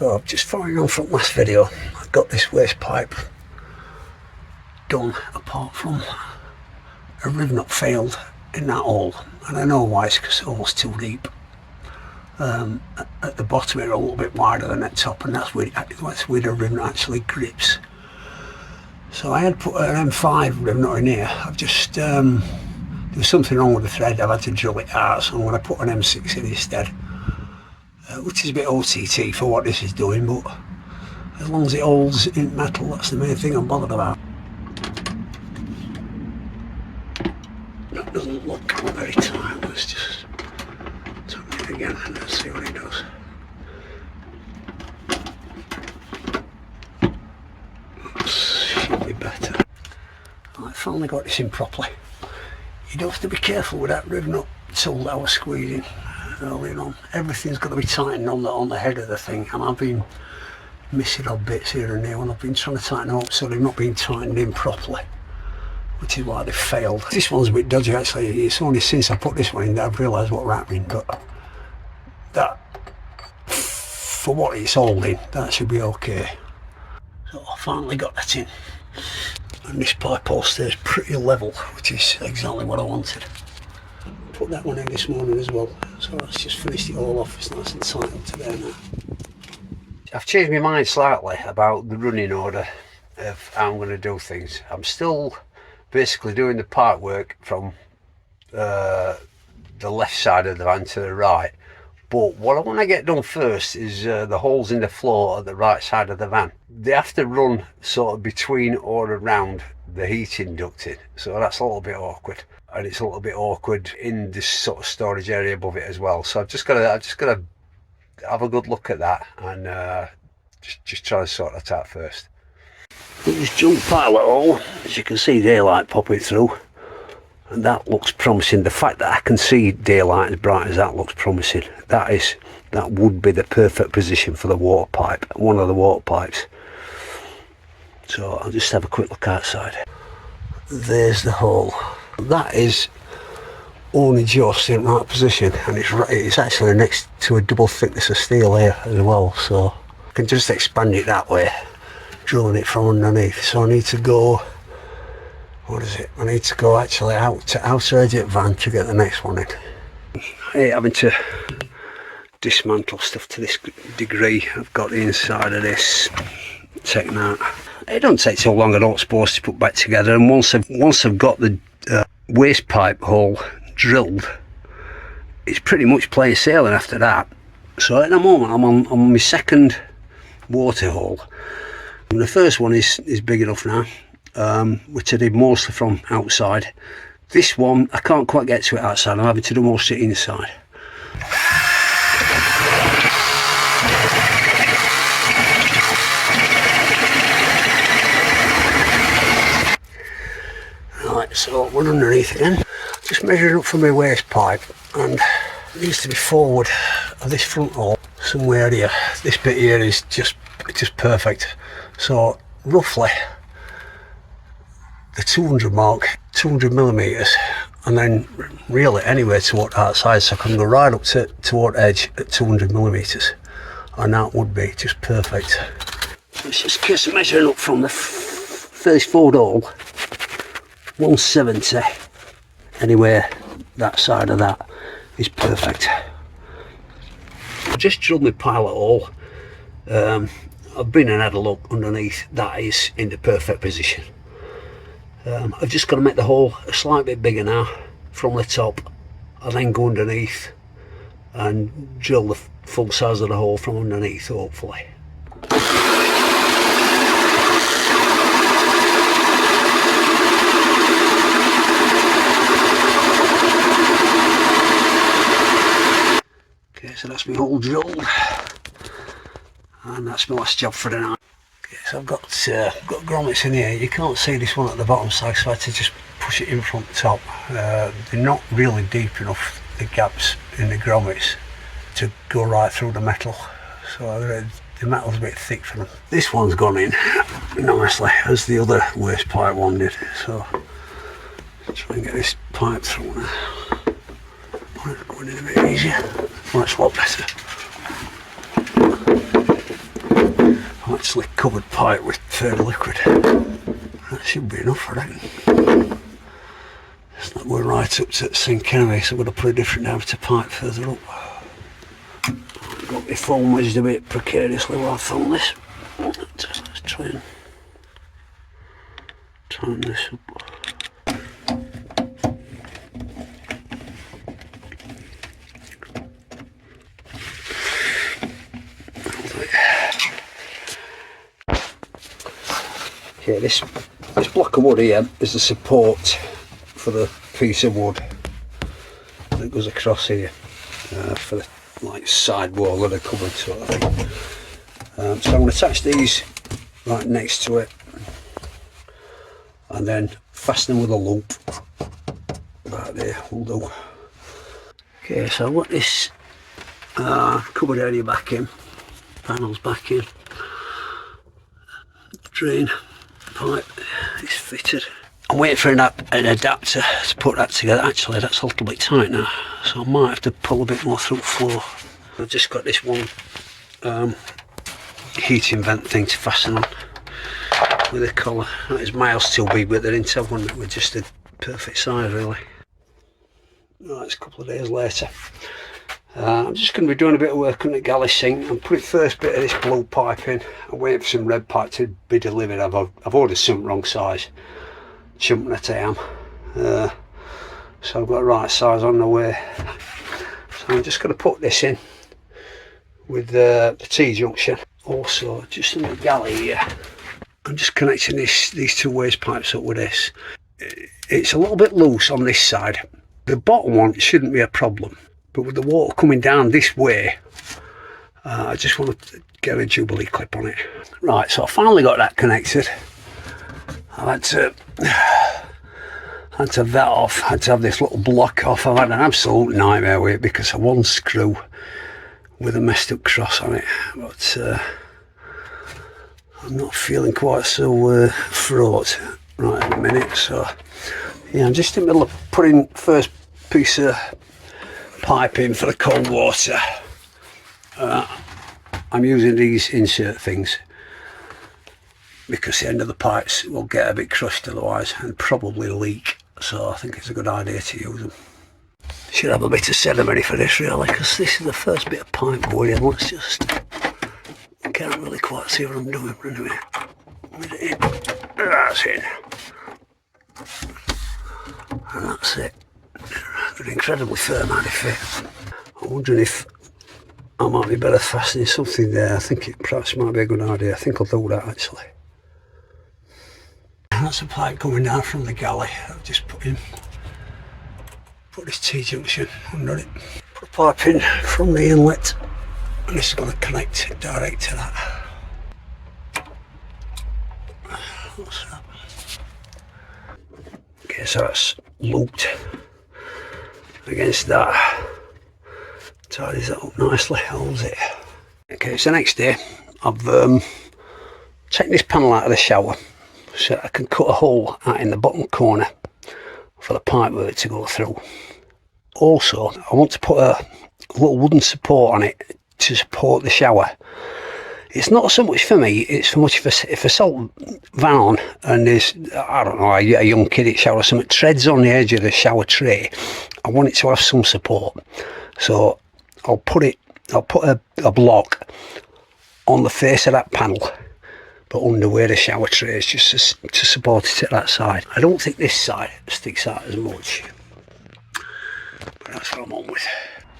So just following on from last video, I've got this waste pipe done apart from a riv nut failed in that hole, and I know why. It's because the hole's too deep. At the bottom it's a little bit wider than at top, and that's where the riv nut actually grips. So I had put an M5 riv nut in here. I've just there was something wrong with the thread. I've had to drill it out, so I'm going to put an M6 in instead, which is a bit OTT for what this is doing, but as long as it holds in metal, that's the main thing I'm bothered about. That doesn't look very tight. Let's just turn it again and let's see what it does. That should be better. I finally got this in properly. You do have to be careful with that riv nut tool that I was squeezing earlier on. Everything's got to be tightened on the head of the thing, and I've been missing odd bits here and there when I've been trying to tighten them up, so they've not been tightened in properly, which is why they failed. This one's a bit dodgy actually. It's only since I put this one in that I've realised what's happening, but that, for what it's holding, that should be okay. So I finally got that in, and this pipe hole stays pretty level, which is exactly what I wanted. Put that one in this morning as well, so let's just finish it all off. It's nice and tight up to there now. I've changed my mind slightly about the running order of how I'm going to do things. I'm still basically doing the part work from the left side of the van to the right, but what I want to get done first is the holes in the floor at the right side of the van. They have to run sort of between or around the heating ducting, so that's a little bit awkward, and it's a little bit awkward in this sort of storage area above it as well. So I've just got to have a good look at that and just try to sort that out first. This junk pilot hole, as you can see daylight popping through, and that looks promising. The fact that I can see daylight as bright as that looks promising. That would be the perfect position for the water pipe, one of the water pipes. So I'll just have a quick look outside. There's the hole. That is only just in the right position, and it's actually next to a double thickness of steel here as well, so I can just expand it that way, drilling it from underneath. So I need to go, what is it? I need to go actually out to outer edge of van to get the next one in. I hate having to dismantle stuff to this degree. I've got the inside of this taken out. It don't take so long, I don't suppose, to put back together, and once I've got the waste pipe hole drilled, it's pretty much plain sailing after that. So at the moment I'm on my second water hole, and the first one is big enough now, which I did mostly from outside. This one I can't quite get to it outside, I'm having to do most of it inside. Right, so we're underneath again. Just measuring up for my waste pipe, and it needs to be forward of this front hole somewhere here. This bit here is just perfect. So roughly the 200 mark, 200 millimeters, and then reel it anywhere toward outside, so I can go right up toward edge at 200 millimeters, and that would be just perfect. So it's just a case of measuring up from the first forward hole, 170. Anywhere that side of that is perfect. I've just drilled my pilot hole. I've been and had a look underneath. That is in the perfect position. I've just got to make the hole a slight bit bigger now from the top, and then go underneath and drill the full size of the hole from underneath, hopefully. Okay, so that's my hole drilled, and that's my last job for the night. Okay, so I've got grommets in here. You can't see this one at the bottom side, so I had to just push it in from the top. They're not really deep enough, the gaps in the grommets, to go right through the metal, so the metal's a bit thick for them. This one's gone in nicely, as the other waste pipe one did, so try and get this pipe through now. It's going in a bit easier. Well, that's a lot better. actually covered pipe with fairy liquid. That should be enough, I reckon. It's not going right up to the sink anyway, so I'm going to put a different diameter pipe further up. I've got my phone wedged a bit precariously while I film this. Let's try and tighten this up. Okay, this block of wood here is the support for the piece of wood that goes across here for the side wall of the cupboard sort of thing. So I'm going to attach these right next to it and then fasten them with a loop right there will do. Okay, so I've got this cupboard area back in, panels back in, drain pipe is fitted. I'm waiting for an adapter to put that together. Actually, that's a little bit tight now, so I might have to pull a bit more through the floor. I've just got this one heating vent thing to fasten on with a collar. That is miles too big, but they didn't have one that was just a perfect size really. Right, it's a couple of days later. I'm just going to be doing a bit of work on the galley sink. I'm putting the first bit of this blue pipe in. I'm waiting for some red pipe to be delivered. I've ordered some wrong size. Chumping that I am. So I've got the right size on the way. So I'm just going to put this in with the T-junction. Also, just in the galley here, I'm just connecting these two waste pipes up with this. It's a little bit loose on this side. The bottom one shouldn't be a problem. But with the water coming down this way, I just want to get a Jubilee clip on it. Right, so I finally got that connected. I had to vet off, had to have this little block off. I've had an absolute nightmare with it because of one screw with a messed up cross on it. But I'm not feeling quite so fraught right at the minute. So yeah, I'm just in the middle of putting first piece of pipe in for the cold water. I'm using these insert things because the end of the pipes will get a bit crushed otherwise and probably leak, so I think it's a good idea to use them. Should have a bit of sediment for this really, because this is the first bit of pipe going in. Let's just, I can't really quite see what I'm doing, but anyway, with it in, that's in, and that's it. They're incredibly firm and fit. I'm wondering if I might be better fastening something there. I think it perhaps might be a good idea. I think I'll do that actually. That's a pipe coming down from the galley. I've just put this T-junction under it. Put a pipe in from the inlet and this is going to connect direct to that. What's that? Okay, so that's looped against that. Tidies that up nicely, holds it. Okay, so the next day I've taken this panel out of the shower so I can cut a hole out in the bottom corner for the pipework to go through. Also, I want to put a little wooden support on it to support the shower. It's not so much for me, it's for much if I salt van on and there's, I don't know, a young kid at shower or something treads on the edge of the shower tray, I want it to have some support. So I'll put a block on the face of that panel, but under where the shower tray is, just to support it at that side. I don't think this side sticks out as much, but that's what I'm on with.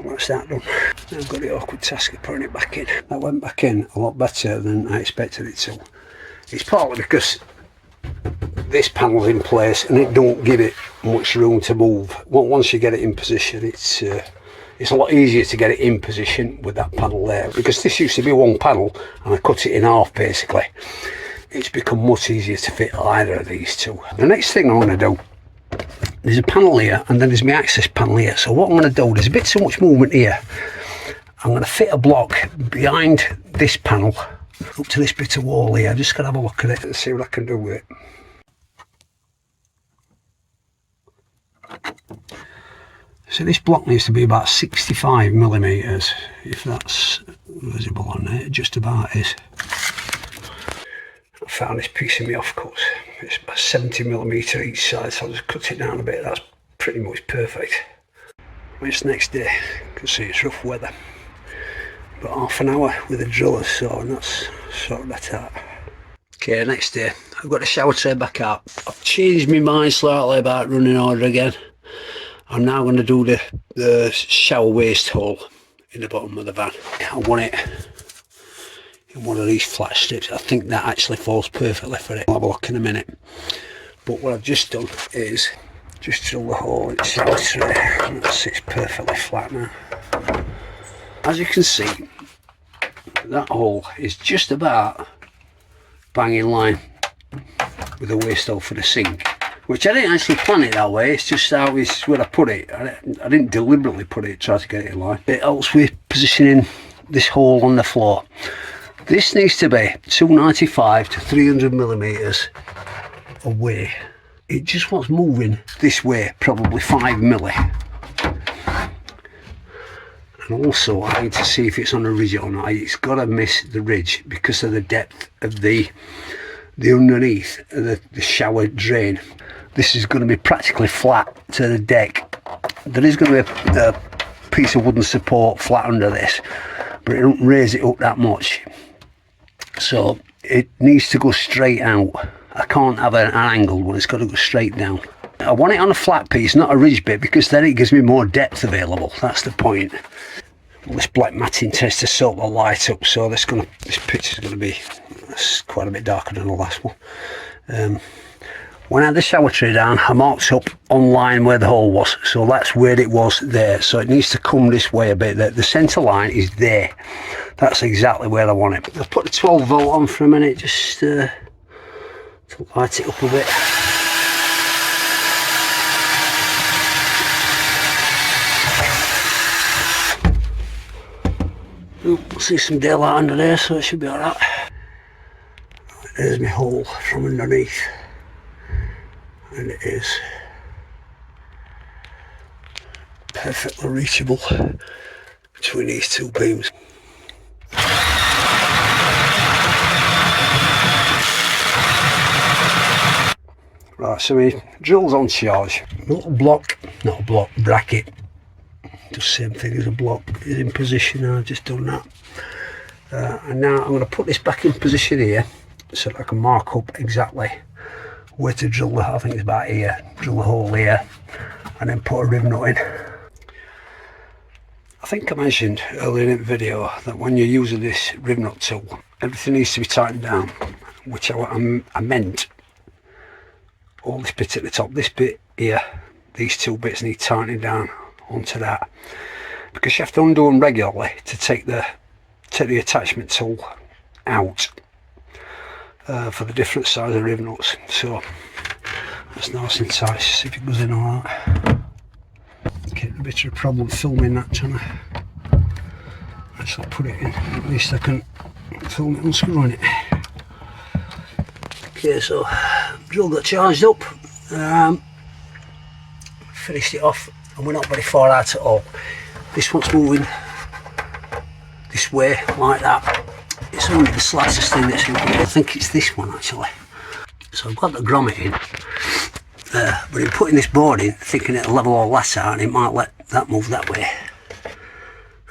That's that done. Now I've got the awkward task of putting it back in. That went back in a lot better than I expected it to. It's partly because this panel's in place and it don't give it much room to move. Once you get it in position, it's a lot easier to get it in position with that panel there, because this used to be one panel and I cut it in half basically. It's become much easier to fit either of these two. The next thing I'm going to do, there's a panel here and then there's my access panel here. So what I'm going to do, there's a bit too much movement here. I'm going to fit a block behind this panel up to this bit of wall here. I'm just going to have a look at it and see what I can do with it. So this block needs to be about 65 millimeters, if that's visible on it, just about is. found this piece of my offcuts. It's about 70mm each side, so I'll just cut it down a bit. That's pretty much perfect. It's next day. You can see it's rough weather. But half an hour with a driller, so and that's sorted that out. Okay, next day. I've got the shower tray back out. I've changed my mind slightly about running order again. I'm now going to do the shower waste hole in the bottom of the van. I want it in one of these flat strips. I think that actually falls perfectly for it. I'll have a look in a minute. But what I've just done is just drill the hole in the shower tray, and that sits perfectly flat now. As you can see, that hole is just about bang in line with the waste hole for the sink, which I didn't actually plan it that way. It's just how it's where I put it. I didn't deliberately put it, try to get it in line. It helps with positioning this hole on the floor. This needs to be 295 to 300mm away. It just wants moving this way, probably 5mm. And also I need to see if it's on a ridge or not. It's got to miss the ridge because of the depth of the underneath of the shower drain. This is going to be practically flat to the deck. There is going to be a piece of wooden support flat under this, but it don't raise it up that much. So it needs to go straight out. I can't have an angled one, it's got to go straight down. I want it on a flat piece, not a ridge bit, because then it gives me more depth available. That's the point. Well, this black matting tends to soak the light up, so this picture's going to be quite a bit darker than the last one. When I had the shower tray down, I marked up on line where the hole was, so that's where it was there. So it needs to come this way a bit. The centre line is there. That's exactly where I want it. I'll put the 12 volt on for a minute, just to light it up a bit. I see some daylight under there, so it should be alright. There's my hole from underneath, and it is perfectly reachable between these two beams. Right, so my drill's on charge. Bracket. Just same thing as a block is in position. I've just done that. And now I'm going to put this back in position here so that I can mark up exactly where to drill the, I think it's about here, drill the hole here, and then put a rib nut in. I think I mentioned earlier in the video that when you're using this rib nut tool, everything needs to be tightened down, which I meant all this bit at the top, this bit here, these two bits need tightening down onto that, because you have to undo them regularly to take the attachment tool out for the different size of rib nuts. So that's nice and tight. See if it goes in all right. Getting a bit of a problem filming that, trying to actually put it in. At least I can film it unscrewing it. Okay, so drill got charged up, finished it off, and we're not very far out at all. This one's moving this way like that. It's only the slightest thing that's moving. I think it's this one actually. So I've got the grommet in, but in putting this board in, thinking it'll level all that out and it might let that move that way.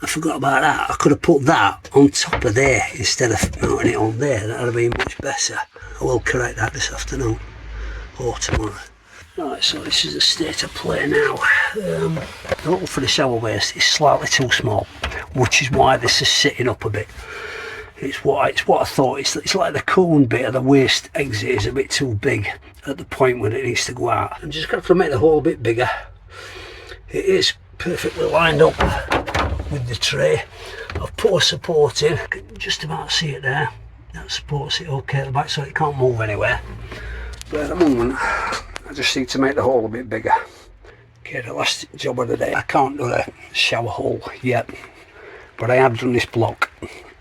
I forgot about that. I could have put that on top of there instead of mounting it on there. That would have been much better. I will correct that this afternoon or tomorrow. Right, so this is the state of play now. The hole for the shower waste is slightly too small, which is why this is sitting up a bit. It's what I thought. It's like the cone bit of the waste exit is a bit too big at the point when it needs to go out. I'm just going to make the hole a bit bigger. It is perfectly lined up with the tray. I've put a support in. You can just about see it there. That supports it okay at the back so it can't move anywhere. But at the moment, I just need to make the hole a bit bigger. Okay, the last job of the day. I can't do the shower hole yet, but I have done this block.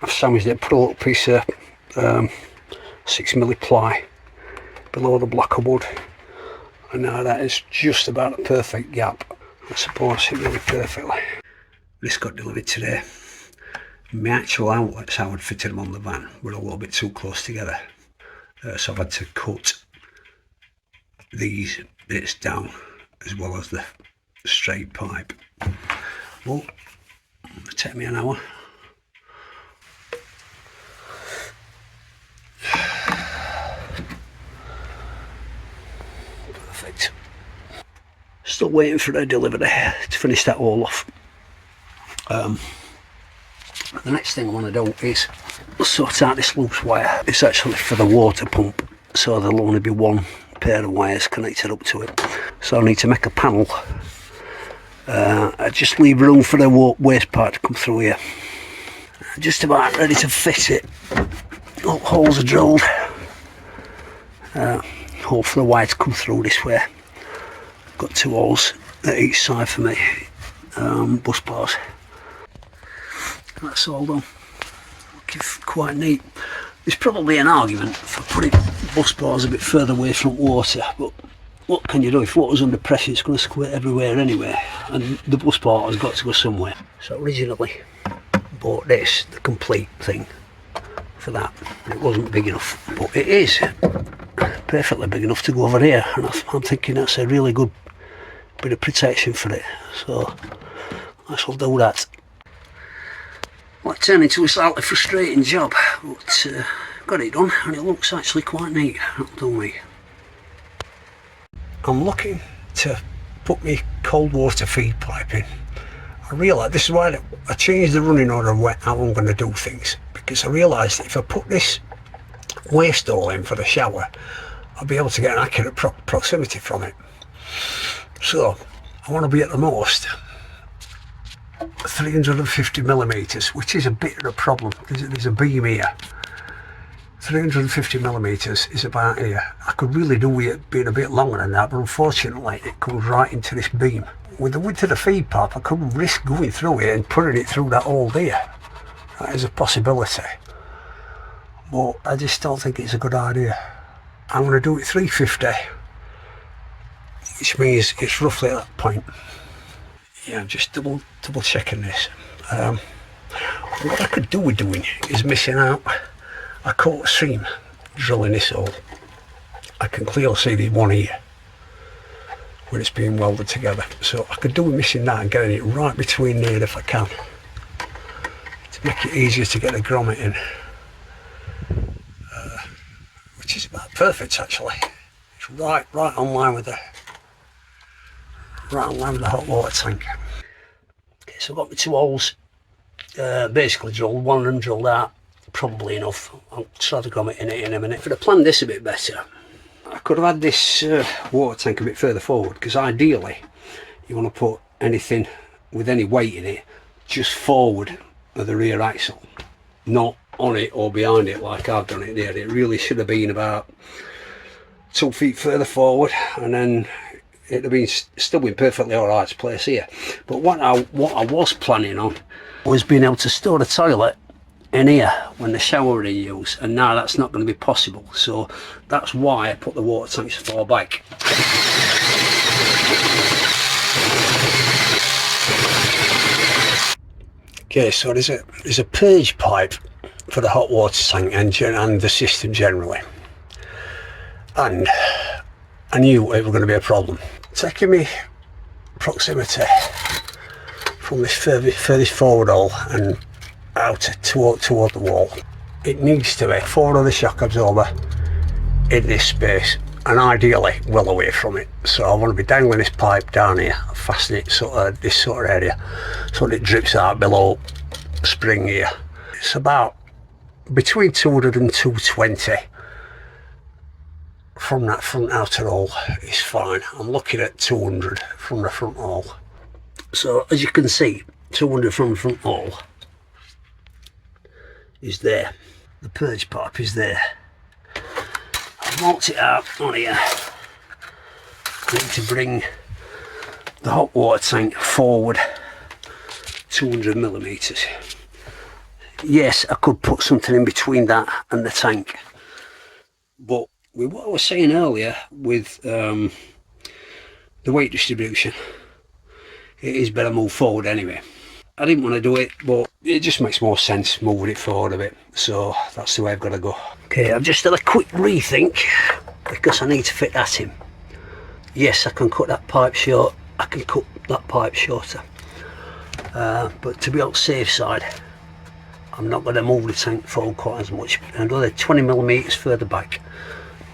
I've sandwiched it, put a little piece of 6mm ply below the block of wood, and now that is just about a perfect gap. That supports it really perfectly. This got delivered today. My actual outlets, how I'd fitted them on the van, were a little bit too close together. So I've had to cut these bits down as well as the straight pipe. Well, it'll take me an hour. Perfect. Still waiting for their delivery to finish that all off. The next thing I want to do is sort out this loose wire. It's actually for the water pump, so there'll only be one pair of wires connected up to it. So I need to make a panel. I just leave room for the waste part to come through here. Just about ready to fit it. All holes are drilled. Hole for the wire to come through this way. Got 2 holes at each side for me. Bus bars. That's all done. Looking quite neat. There's probably an argument for putting bus bars a bit further away from water, but what can you do? If water's under pressure, it's going to squirt everywhere anyway, and the bus bar has got to go somewhere. So originally bought this, the complete thing, for that. It wasn't big enough, but it is perfectly big enough to go over here, and I'm thinking that's a really good bit of protection for it. So I shall do that. Well, it turned into a slightly frustrating job, but got it done, and it looks actually quite neat. That'll do me. I'm looking to put my cold water feed pipe in. I realised this is why I changed the running order of how I'm going to do things, because I realised that if I put this waste hole in for the shower, I'll be able to get an accurate proximity from it. So I want to be at the most 350 millimeters, which is a bit of a problem. There's a beam here. 350 millimeters is about here. I could really do with it being a bit longer than that, but unfortunately it comes right into this beam. With the width of the feed pipe, I couldn't risk going through it and putting it through that hole there. That is a possibility, but I just don't think it's a good idea. I'm going to do it 350, which means it's roughly at that point. Yeah, I'm just double checking this. What I could do with doing is missing out a quarter seam drilling this hole. I can clearly see the one here where it's being welded together, so I could do with missing that and getting it right between there if I can, to make it easier to get the grommet in, which is about perfect actually. It's right on line with the hot water tank. Okay, so I've got my 2 holes basically drilled. One of them drilled out, probably enough. I'll try to grommet in it in a minute. If I'd have planned this a bit better, I could have had this water tank a bit further forward, because ideally you want to put anything with any weight in it just forward of the rear axle, not on it or behind it like I've done it there. It really should have been about 2 feet further forward, and then it'd have been still been perfectly alright to place here. But what I was planning on was being able to store the toilet in here when the shower is in use, and now that's not going to be possible, so that's why I put the water tanks far back. Okay, so there's a purge pipe for the hot water tank and the system generally, and I knew it was going to be a problem. Taking me proximity from this furthest forward hole and out toward the wall, it needs to be forward of the shock absorber in this space, and ideally well away from it. So I want to be dangling this pipe down here, fasten it this sort of area, so that it drips out below spring here. It's about between 200 and 220 from that front outer hole is fine. I'm looking at 200 from the front hole. So as you can see, 200 from the front hole is there. The purge pipe is there. I've marked it out on here. I need to bring the hot water tank forward 200 millimeters. Yes, I could put something in between that and the tank, but with what I was saying earlier with the weight distribution, it is better move forward anyway. I didn't want to do it, but it just makes more sense moving it forward a bit, so that's the way I've got to go. Okay, I've just had a quick rethink because I need to fit that in. Yes, I can cut that pipe short, I can cut that pipe shorter, but to be on the safe side, I'm not going to move the tank forward quite as much. Another 20mm further back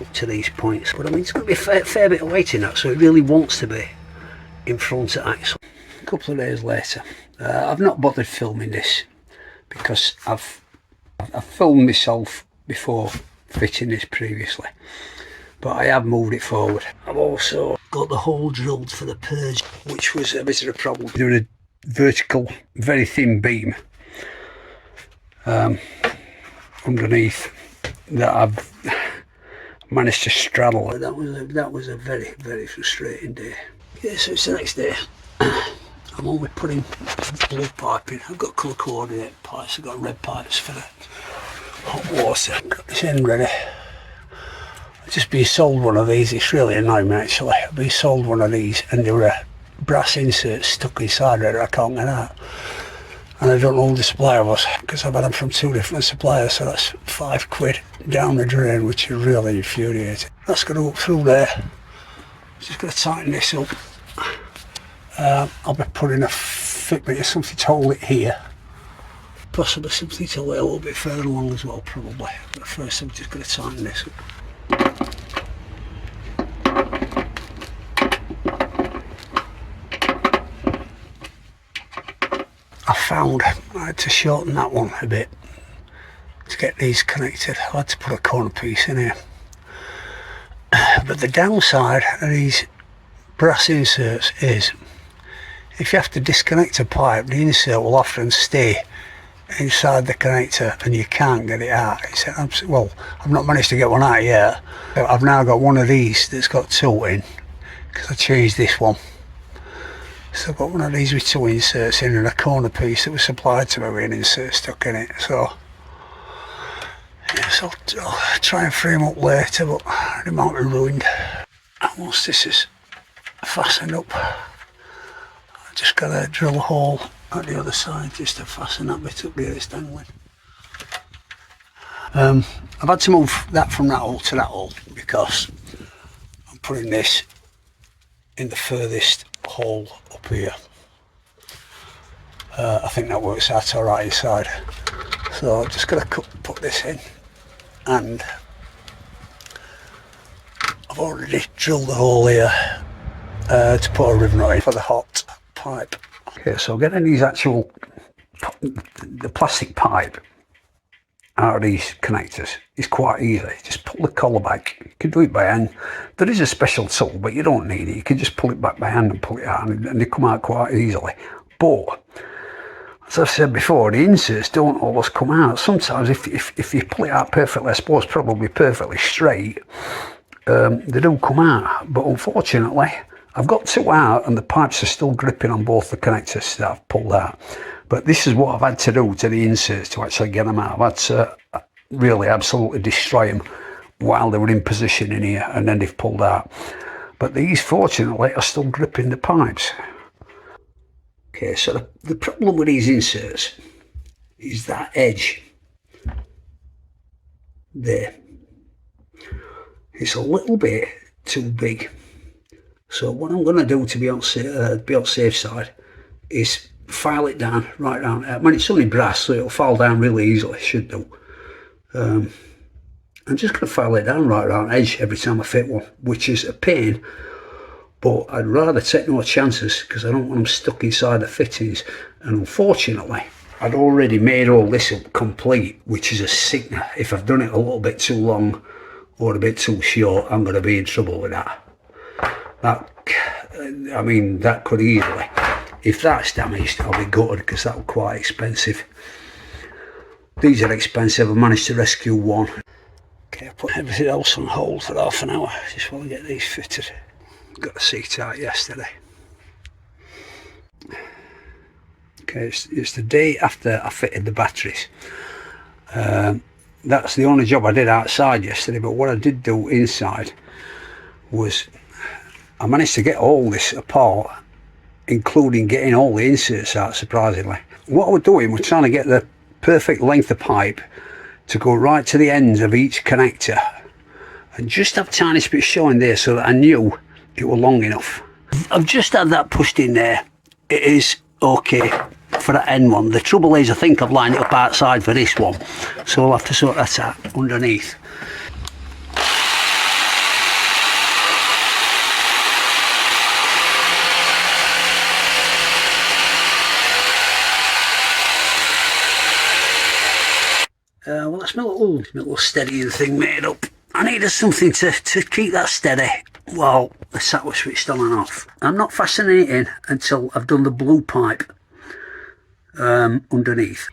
up to these points, but I mean it's going to be a fair bit of weight in that, so it really wants to be in front of axle. A couple of days later, I've not bothered filming this because I've filmed myself before fitting this previously, but I have moved it forward. I've also got the hole drilled for the purge, which was a bit of a problem. Doing a vertical, very thin beam underneath that I've managed to straddle. That was a very, very frustrating day. Yeah, so it's the next day. I'm only putting blue piping. I've got colour coordinate pipes, I've got red pipes for the hot water. Got this end ready. I've just been sold one of these, it's really annoying me actually. I've been sold one of these and there were a brass insert stuck inside there that I can't get out. And I don't know who the supplier was because I've had them from 2 different suppliers, so that's £5 down the drain, which is really infuriating. That's going to go through there. Just going to tighten this up. I'll be putting a fitment, something to hold it here. Possibly something to lay a little bit further along as well, probably. But first I'm just going to tighten this up. I found I had to shorten that one a bit to get these connected. I had to put a corner piece in here. But the downside of these brass inserts is if you have to disconnect a pipe, the insert will often stay inside the connector and you can't get it out. Well, I've not managed to get one out yet. I've now got one of these that's got 2 in because I changed this one. So I've got one of these with 2 inserts in and a corner piece that was supplied to me with an insert stuck in it. So yes, I'll try and frame up later, but it might be ruined. And once this is fastened up, I've just got to drill a hole at the other side just to fasten that bit up here it's dangling. I've had to move that from that hole to that hole because I'm putting this in the furthest hole up here. I think that works out alright inside. So I'm just going to put this in, and I've already drilled the hole here to put a rivet in for the hot pipe. Okay, so getting these the plastic pipe out of these connectors is quite easy. Just pull the collar back. You can do it by hand. There is a special tool, but you don't need it. You can just pull it back by hand and pull it out, and they come out quite easily. But as I've said before, the inserts don't always come out. Sometimes if you pull it out perfectly, I suppose probably perfectly straight, they do come out. But unfortunately, I've got 2 out and the pipes are still gripping on both the connectors that I've pulled out. But this is what I've had to do to the inserts to actually get them out. I've had to really absolutely destroy them while they were in position in here, and then they've pulled out. But these, fortunately, are still gripping the pipes. Okay, so the problem with these inserts is that edge there. It's a little bit too big. So what I'm going to do to be on safe side is file it down right down. I mean, it's only brass, so it'll fall down really easily. Should do. I'm just going to file it down right around edge every time I fit one, which is a pain, but I'd rather take no chances because I don't want them stuck inside the fittings. And unfortunately, I'd already made all this up complete, which is a sickener. If I've done it a little bit too long or a bit too short, I'm going to be in trouble with that. I mean, that could easily, if that's damaged, I'll be gutted because that was quite expensive. These are expensive. I managed to rescue one. Okay, I put everything else on hold for half an hour just while I get these fitted. Got the seat out yesterday. Okay, it's the day after I fitted the batteries. That's the only job I did outside yesterday, but what I did do inside was I managed to get all this apart, including getting all the inserts out, surprisingly. what we're doing, we're trying to get the perfect length of pipe to go right to the ends of each connector, and just have tiny bits showing there so that I knew it was long enough. I've just had that pushed in there. It is okay for that end one. The trouble is, I think I've lined it up outside for this one, so I'll have to sort that out underneath. Well, that's my little steadying thing made up. I needed something to keep that steady while the sat was switched on and off. I'm not fastening it in until I've done the blue pipe underneath.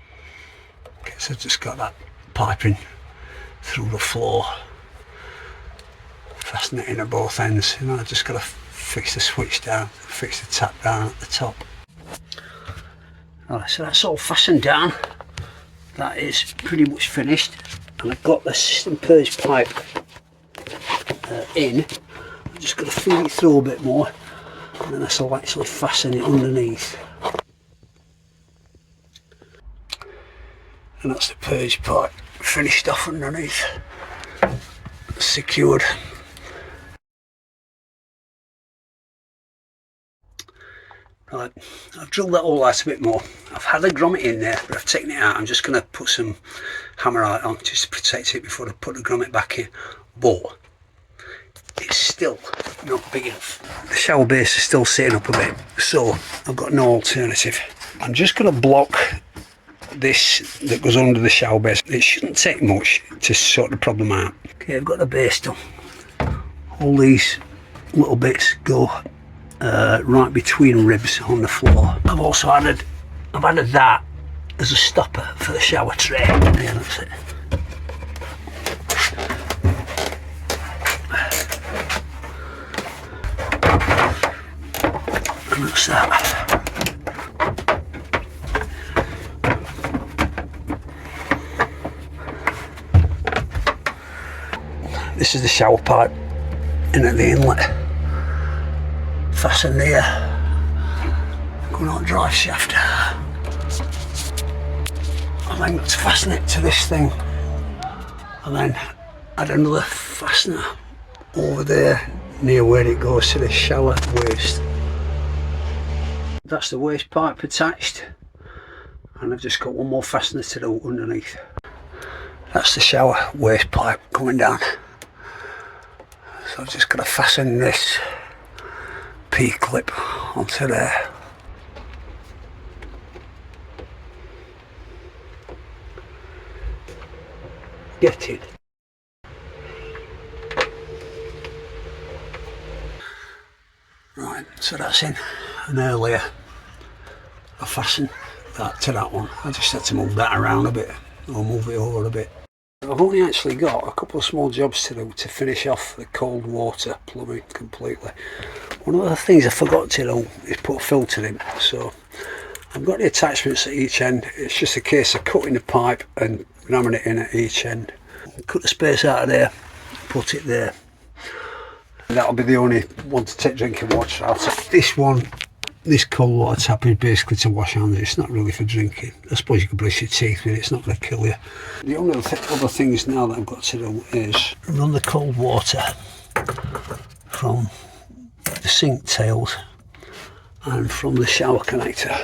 Okay, so I've just got that piping through the floor. Fasten it in at both ends. You know, I've just got to fix the switch down, fix the tap down at the top. Alright, so that's all fastened down. That is pretty much finished, and I've got the system purge pipe in. I'm just going to feed it through a bit more, and then I'll actually fasten it underneath. And that's the purge pipe finished off underneath, secured. Right, I've drilled that all out a bit more. I've had a grommet in there, but I've taken it out. I'm just going to put some hammerite on just to protect it before I put the grommet back in. But it's still not big enough. The shower base is still sitting up a bit, so I've got no alternative. I'm just going to block this that goes under the shower base. It shouldn't take much to sort the problem out. Okay, I've got the base done. All these little bits go right between ribs on the floor. I've also added that as a stopper for the shower tray. Yeah, that's it. And that's that. This is the shower pipe in at the inlet. Fasten there, going on drive shaft, and then got to fasten it to this thing, and then add another fastener over there near where it goes to the shower waste. That's the waste pipe attached, and I've just got one more fastener to do underneath. That's the shower waste pipe coming down, so I've just got to fasten this P-clip onto there. Get it. Right, so that's in, and earlier I fastened that to that one. I just had to move that around a bit, or move it over a bit. I've only actually got a couple of small jobs to do to finish off the cold water plumbing completely. One of the things I forgot to do is put a filter in, so I've got the attachments at each end. It's just a case of cutting the pipe and ramming it in at each end. Cut the space out of there, put it there. And that'll be the only one to take drinking water out. This one, this cold water tap is basically to wash hands. It's not really for drinking. I suppose you could brush your teeth with it, it's not going to kill you. The only other things now that I've got to do is run the cold water from the sink tails and from the shower connector.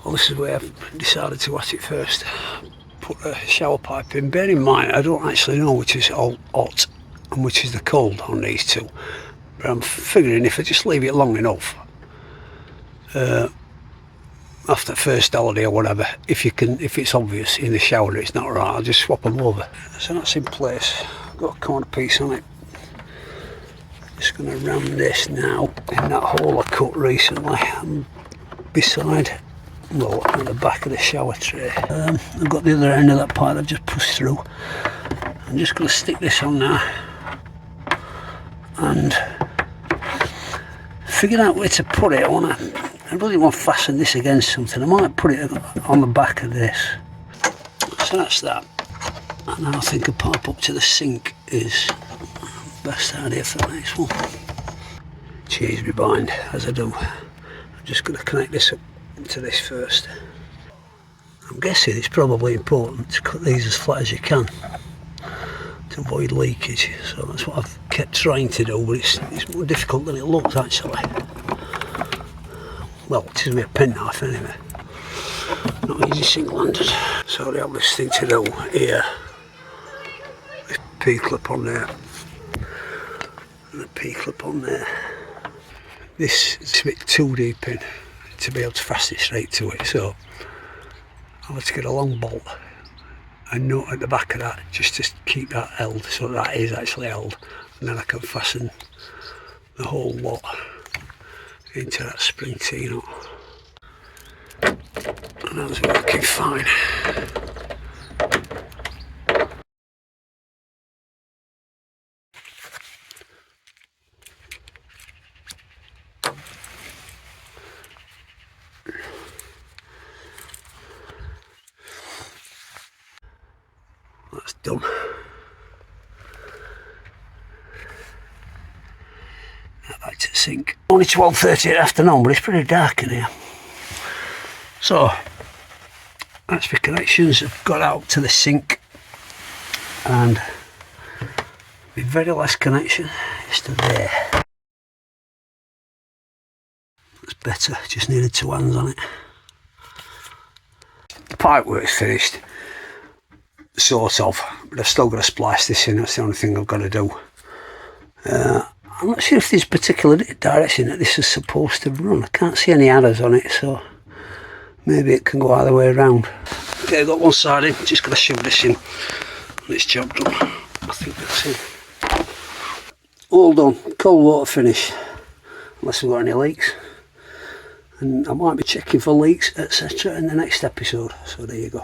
Well, this is where I've decided to at it first. Put a shower pipe in. Bear in mind, I don't actually know which is all hot and which is the cold on these two, but I'm figuring if I just leave it long enough, after the first holiday or whatever, if it's obvious in the shower it's not right, I'll just swap them over. So that's in place. I've got a corner piece on it. Just going to ram this now in that hole I cut recently beside, well, on the back of the shower tray. I've got the other end of that pipe I've just pushed through. I'm just going to stick this on now and figure out where to put it. I really want to fasten this against something. I might put it on the back of this. So that's that. And now I think a pipe up to the sink is the best idea for the next one. Change my mind as I do. I'm just going to connect this up to this first. I'm guessing it's probably important to cut these as flat as you can to avoid leakage, so that's what I've kept trying to do, but it's more difficult than it looks actually. Well, it is with a penknife anyway, not easy single-handed. So I have this thing to do here, this P-clip on there, and a P-clip on there. This is a bit too deep in to be able to fasten it straight to it, so I'll have to get a long bolt and nut at the back of that just to keep that held, so that is actually held, and then I can fasten the whole lot into that spring T-nut, and that's working fine. That's done. Now back to the sink. Only 12:30 in the afternoon, but it's pretty dark in here. So that's the connections I've got out to the sink, and the very last connection is to there. That's better, just needed 2 hands on it. The pipework's finished, sort of, but I've still got to splice this in. That's the only thing I've got to do. I'm not sure if there's a particular direction that this is supposed to run. I can't see any arrows on it, so maybe it can go either way around. Okay, I've got one side in, just got to shove this in, and it's job done. I think that's it. All done, cold water finish, unless we've got any leaks. And I might be checking for leaks, etc. in the next episode, so there you go.